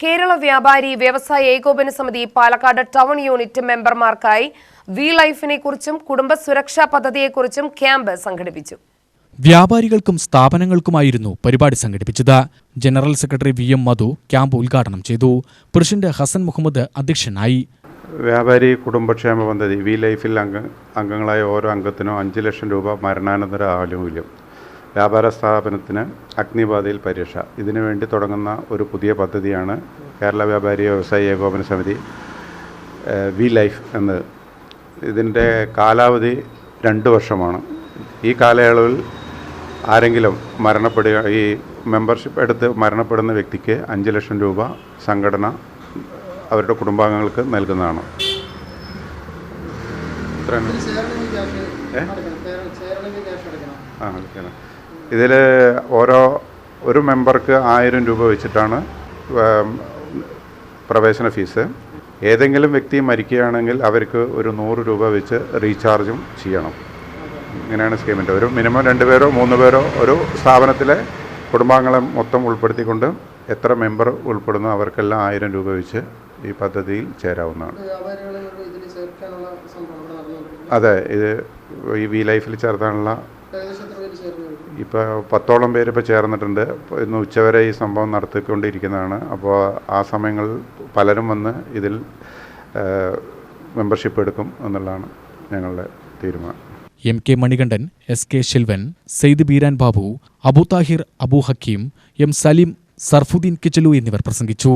കേരള വ്യാപാരി വ്യവസായ ഏകോപന സമിതി പാലക്കാട് ടൗൺ യൂണിറ്റ് മെമ്പർമാർക്കായി വി ലൈഫിനെ കുറിച്ചും കുടുംബ സുരക്ഷാ പദ്ധതിയെക്കുറിച്ചും ക്യാമ്പ് സംഘടിപ്പിച്ചു. വ്യാപാരികൾക്കും സ്ഥാപനങ്ങൾക്കുമായിരുന്നു പരിപാടി സംഘടിപ്പിച്ചത്. ജനറൽ സെക്രട്ടറി വി എം മധു ക്യാമ്പ് ഉദ്ഘാടനം ചെയ്തു. പ്രസിഡന്റ് ഹസൻ മുഹമ്മദ് അധ്യക്ഷനായി. വ്യാപാരി കുടുംബക്ഷേമ പദ്ധതി വി ലൈഫിൽ അംഗങ്ങളായ ഓരോ അംഗത്തിനും 5 ലക്ഷം രൂപ മരണാനന്തര ആനുകൂല്യം. വ്യാപാര സ്ഥാപനത്തിന് അഗ്നിബാധയിൽ പരിരക്ഷ. ഇതിനുവേണ്ടി തുടങ്ങുന്ന ഒരു പുതിയ പദ്ധതിയാണ് കേരള വ്യാപാരി വ്യവസായ ഏകോപന സമിതി വി ലൈഫ് എന്നത്. ഇതിൻ്റെ കാലാവധി 2 വർഷമാണ്. ഈ കാലയളവിൽ ആരെങ്കിലും ഈ മെമ്പർഷിപ്പ് എടുത്ത് മരണപ്പെടുന്ന വ്യക്തിക്ക് 5 ലക്ഷം രൂപ സംഘടന അവരുടെ കുടുംബാംഗങ്ങൾക്ക് നൽകുന്നതാണ്. ഇതിൽ ഒരു മെമ്പർക്ക് 1000 രൂപ വെച്ചിട്ടാണ് പ്രവേശന ഫീസ്. ഏതെങ്കിലും വ്യക്തി മരിക്കുകയാണെങ്കിൽ അവർക്ക് ഒരു 100 രൂപ വെച്ച് റീചാർജും ചെയ്യണം. ഇങ്ങനെയാണ് സ്കീമിൻ്റെ. ഒരു മിനിമം 2 പേരോ 3 പേരോ ഒരു സ്ഥാപനത്തിലെ കുടുംബാംഗങ്ങളെ മൊത്തം ഉൾപ്പെടുത്തിക്കൊണ്ട് എത്ര മെമ്പർ ഉൾപ്പെടുന്നു അവർക്കെല്ലാം 1000 രൂപ വെച്ച് ഈ പദ്ധതിയിൽ ചേരാവുന്നതാണ്. അതെ, ഇത് ഈ വി ലൈഫിൽ ചേർത്താനുള്ള ഇപ്പോൾ 10ഓളം പേര് ഇപ്പോൾ ചേർന്നിട്ടുണ്ട്. ഇന്ന് ഉച്ചവരെ ഈ സംഭവം നടത്തിക്കൊണ്ടിരിക്കുന്നതാണ്. അപ്പോൾ ആ സമയങ്ങളിൽ പലരും വന്ന് ഇതിൽ മെമ്പർഷിപ്പ് എടുക്കും എന്നുള്ളതാണ് ഞങ്ങളുടെ തീരുമാനം. M K Manikandan, S K Shilvan, Syed Beeran Babu, Abu Thahir, Abu Hakeem, M Salim, Sarfuddin Kichalu എന്നിവർ പ്രസംഗിച്ചു.